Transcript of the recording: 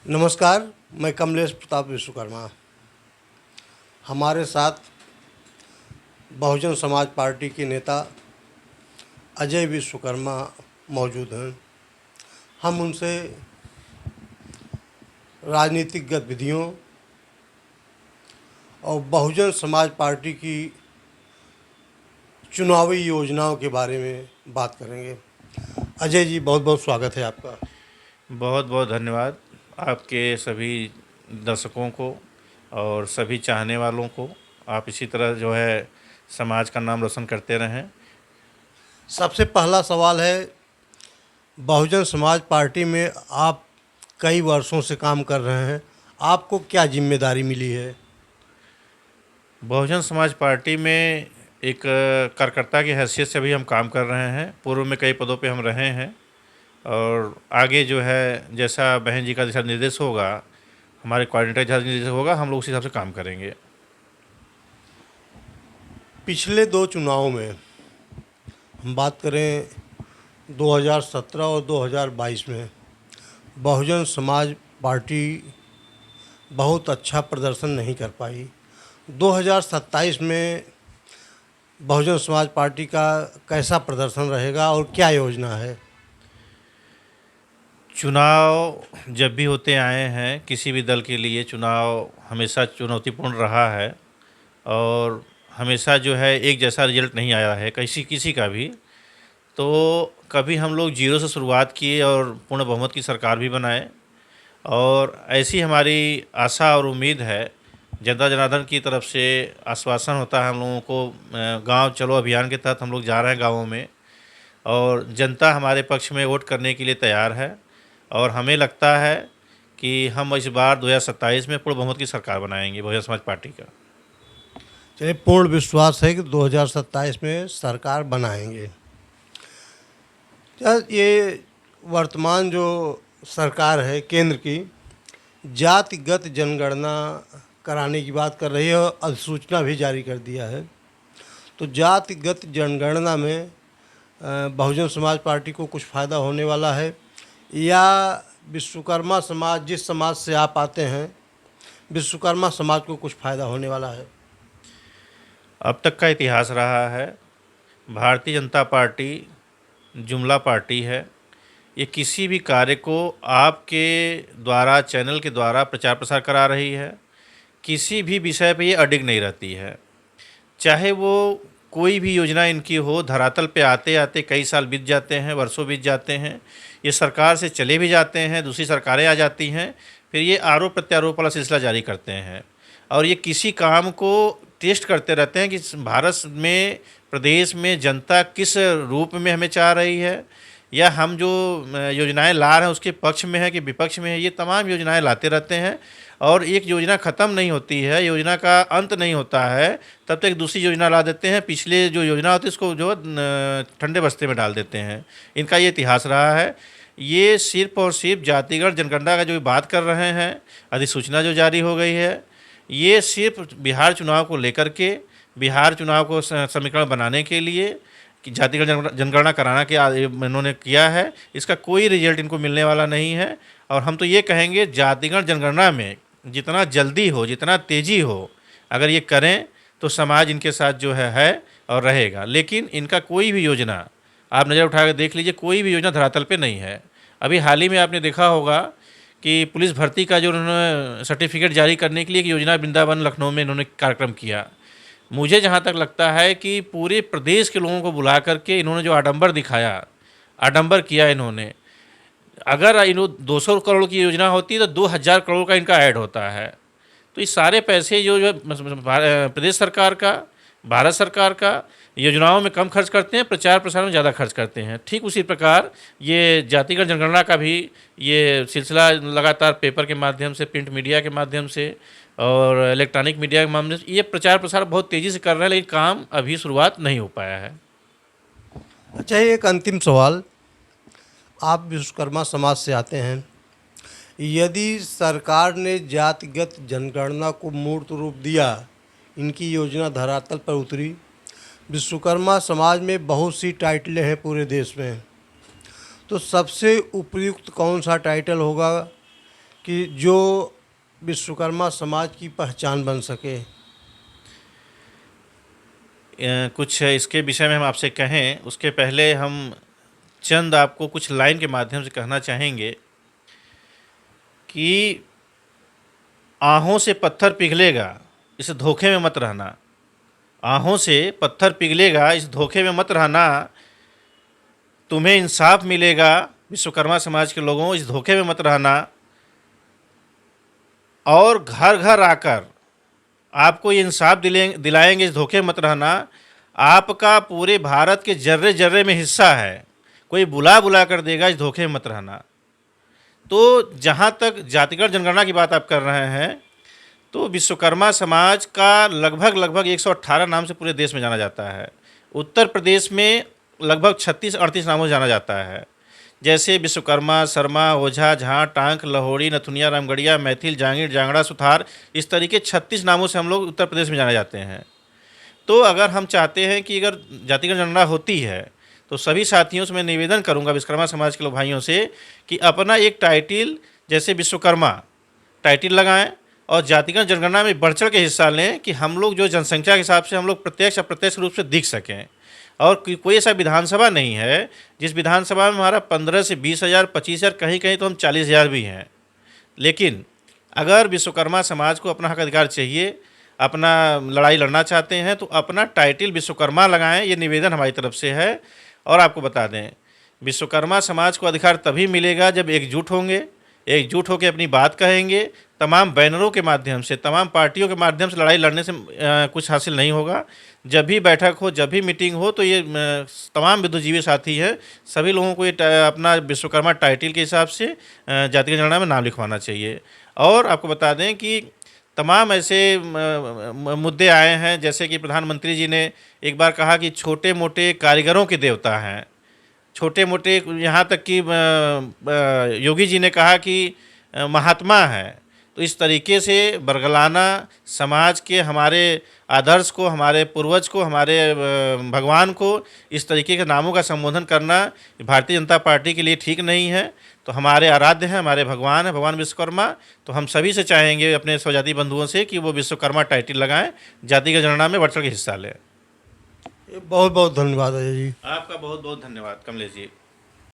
नमस्कार, मैं कमलेश प्रताप विश्वकर्मा। हमारे साथ बहुजन समाज पार्टी के नेता अजय विश्वकर्मा मौजूद हैं। हम उनसे राजनीतिक गतिविधियों और बहुजन समाज पार्टी की चुनावी योजनाओं के बारे में बात करेंगे। अजय जी, बहुत बहुत स्वागत है आपका। बहुत बहुत धन्यवाद आपके सभी दर्शकों को और सभी चाहने वालों को। आप इसी तरह जो है समाज का नाम रोशन करते रहें। सबसे पहला सवाल है, बहुजन समाज पार्टी में आप कई वर्षों से काम कर रहे हैं, आपको क्या जिम्मेदारी मिली है? बहुजन समाज पार्टी में एक कार्यकर्ता की हैसियत से भी हम काम कर रहे हैं। पूर्व में कई पदों पे हम रहे हैं और आगे जो है जैसा बहन जी का दिशा निर्देश होगा, हमारे कोऑर्डिनेटर दिशा निर्देश होगा, हम लोग उसी हिसाब से काम करेंगे। पिछले दो चुनावों में हम बात करें 2017 और 2022 में, बहुजन समाज पार्टी बहुत अच्छा प्रदर्शन नहीं कर पाई। 2027 में बहुजन समाज पार्टी का कैसा प्रदर्शन रहेगा और क्या योजना है? चुनाव जब भी होते आए हैं, किसी भी दल के लिए चुनाव हमेशा चुनौतीपूर्ण रहा है और हमेशा जो है एक जैसा रिजल्ट नहीं आया है किसी किसी का भी। तो कभी हम लोग जीरो से शुरुआत किए और पूर्ण बहुमत की सरकार भी बनाए, और ऐसी हमारी आशा और उम्मीद है। जनता जनार्दन की तरफ से आश्वासन होता है हम लोगों को। गांव चलो अभियान के तहत हम लोग जा रहे हैं गाँवों में, और जनता हमारे पक्ष में वोट करने के लिए तैयार है। और हमें लगता है कि हम इस बार 2027 में पूर्ण बहुमत की सरकार बनाएंगे बहुजन समाज पार्टी का। चलिए, पूर्ण विश्वास है कि 2027 में सरकार बनाएंगे। क्या ये वर्तमान जो सरकार है केंद्र की, जातिगत जनगणना कराने की बात कर रही है और अधिसूचना भी जारी कर दिया है। तो जातिगत जनगणना में बहुजन समाज पार्टी को कुछ फ़ायदा होने वाला है, या विश्वकर्मा समाज, जिस समाज से आप आते हैं, विश्वकर्मा समाज को कुछ फ़ायदा होने वाला है? अब तक का इतिहास रहा है, भारतीय जनता पार्टी जुमला पार्टी है। ये किसी भी कार्य को आपके द्वारा, चैनल के द्वारा प्रचार प्रसार करा रही है। किसी भी विषय पे ये अडिग नहीं रहती है। चाहे वो कोई भी योजना इनकी हो, धरातल पे आते आते कई साल बीत जाते हैं, वर्षों बीत जाते हैं। ये सरकार से चले भी जाते हैं, दूसरी सरकारें आ जाती हैं, फिर ये आरोप प्रत्यारोप वाला सिलसिला जारी करते हैं। और ये किसी काम को टेस्ट करते रहते हैं कि भारत में, प्रदेश में जनता किस रूप में हमें चाह रही है, या हम जो योजनाएं ला रहे हैं उसके पक्ष में है कि विपक्ष में है। ये तमाम योजनाएं लाते रहते हैं और एक योजना ख़त्म नहीं होती है, योजना का अंत नहीं होता है, तब तक दूसरी योजना ला देते हैं। पिछले जो योजना होती है उसको जो ठंडे बस्ते में डाल देते हैं। इनका ये इतिहास रहा है। ये सिर्फ और सिर्फ जातिगत जनगणना का जो बात कर रहे हैं, अधिसूचना जो जारी हो गई है, ये सिर्फ बिहार चुनाव को लेकर के, बिहार चुनाव को समीकरण बनाने के लिए कि जातिगत जनगणना कराना के इन्होंने किया है। इसका कोई रिजल्ट इनको मिलने वाला नहीं है। और हम तो ये कहेंगे, जातिगत जनगणना में जितना जल्दी हो, जितना तेज़ी हो, अगर ये करें तो समाज इनके साथ जो है और रहेगा। लेकिन इनका कोई भी योजना आप नज़र उठा कर देख लीजिए, कोई भी योजना धरातल पे नहीं है। अभी हाल ही में आपने देखा होगा कि पुलिस भर्ती का जो उन्होंने सर्टिफिकेट जारी करने के लिए एक योजना वृंदावन लखनऊ में इन्होंने कार्यक्रम किया। मुझे जहाँ तक लगता है कि पूरे प्रदेश के लोगों को बुला करके इन्होंने जो आडंबर दिखाया, आडंबर किया इन्होंने। अगर इन 200 करोड़ की योजना होती है तो 2000 करोड़ का इनका ऐड होता है। तो ये सारे पैसे जो प्रदेश सरकार का, भारत सरकार का योजनाओं में कम खर्च करते हैं, प्रचार प्रसार में ज़्यादा खर्च करते हैं। ठीक उसी प्रकार ये जातिगत जनगणना का भी ये सिलसिला लगातार पेपर के माध्यम से, प्रिंट मीडिया के माध्यम से और इलेक्ट्रॉनिक मीडिया के माध्यम से ये प्रचार प्रसार बहुत तेज़ी से कर रहे हैं, लेकिन काम अभी शुरुआत नहीं हो पाया है। अच्छा, एक अंतिम सवाल, आप विश्वकर्मा समाज से आते हैं। यदि सरकार ने जातिगत जनगणना को मूर्त रूप दिया, इनकी योजना धरातल पर उतरी, विश्वकर्मा समाज में बहुत सी टाइटलें हैं पूरे देश में, तो सबसे उपयुक्त कौन सा टाइटल होगा कि जो विश्वकर्मा समाज की पहचान बन सके? कुछ इसके विषय में हम आपसे कहें उसके पहले हम चंद आपको कुछ लाइन के माध्यम से कहना चाहेंगे कि आहों से पत्थर पिघलेगा, इस धोखे में मत रहना। आहों से पत्थर पिघलेगा, इस धोखे में मत रहना। तुम्हें इंसाफ मिलेगा, विश्वकर्मा समाज के लोगों, इस धोखे में मत रहना। और घर घर आकर आपको ये इंसाफ दिलाएंगे, इस धोखे में मत रहना। आपका पूरे भारत के जर्रे जर्रे में हिस्सा है, कोई बुला बुला कर देगा, इस धोखे में मत रहना। तो जहाँ तक जातिगत जनगणना की बात आप कर रहे हैं, तो विश्वकर्मा समाज का लगभग 118 नाम से पूरे देश में जाना जाता है। उत्तर प्रदेश में लगभग 36-38 नामों से जाना जाता है, जैसे विश्वकर्मा, शर्मा, ओझा, झाँ, टांक, लहोड़ी, नथुनिया, रामगढ़िया, मैथिल, जांगीर, जांगड़ा, सुथार, इस तरीके 36 नामों से हम लोग उत्तर प्रदेश में जाने जाते हैं। तो अगर हम चाहते हैं कि अगर जातिगत जनगणना होती है तो सभी साथियों से मैं निवेदन करूंगा, विश्वकर्मा समाज के लोग भाइयों से, कि अपना एक टाइटिल जैसे विश्वकर्मा टाइटिल लगाएं और जातिगत जनगणना में बढ़ चढ़ के हिस्सा लें कि हम लोग जो जनसंख्या के हिसाब से हम लोग प्रत्यक्ष अप्रत्यक्ष रूप से दिख सकें। और कोई ऐसा विधानसभा नहीं है जिस विधानसभा में हमारा 15 से 20,000, 25,000, कहीं कहीं तो हम 40,000 भी हैं। लेकिन अगर विश्वकर्मा समाज को अपना हक अधिकार चाहिए, अपना लड़ाई लड़ना चाहते हैं, तो अपना टाइटिल विश्वकर्मा लगाएं, ये निवेदन हमारी तरफ से है। और आपको बता दें, विश्वकर्मा समाज को अधिकार तभी मिलेगा जब एकजुट होंगे, एकजुट होकर अपनी बात कहेंगे। तमाम बैनरों के माध्यम से, तमाम पार्टियों के माध्यम से लड़ाई लड़ने से कुछ हासिल नहीं होगा। जब भी बैठक हो, जब भी मीटिंग हो, तो ये तमाम विद्युजीवी साथी हैं, सभी लोगों को ये अपना विश्वकर्मा टाइटिल के हिसाब से जातिगत जनगणना में नाम लिखवाना चाहिए। और आपको बता दें कि तमाम ऐसे मुद्दे आए हैं, जैसे कि प्रधानमंत्री जी ने एक बार कहा कि छोटे मोटे कारीगरों के देवता हैं, छोटे मोटे, यहाँ तक कि योगी जी ने कहा कि महात्मा है। तो इस तरीके से बरगलाना, समाज के हमारे आदर्श को, हमारे पूर्वज को, हमारे भगवान को इस तरीके के नामों का संबोधन करना भारतीय जनता पार्टी के लिए ठीक नहीं है। तो हमारे आराध्य हैं, हमारे भगवान हैं, भगवान विश्वकर्मा। तो हम सभी से चाहेंगे, अपने स्वजाति बंधुओं से, कि वो विश्वकर्मा टाइटिल लगाएं, जातिगत जनगणना में बढ़ चढ़ के हिस्सा लें। बहुत बहुत धन्यवाद अजय जी। आपका बहुत बहुत धन्यवाद कमलेश जी।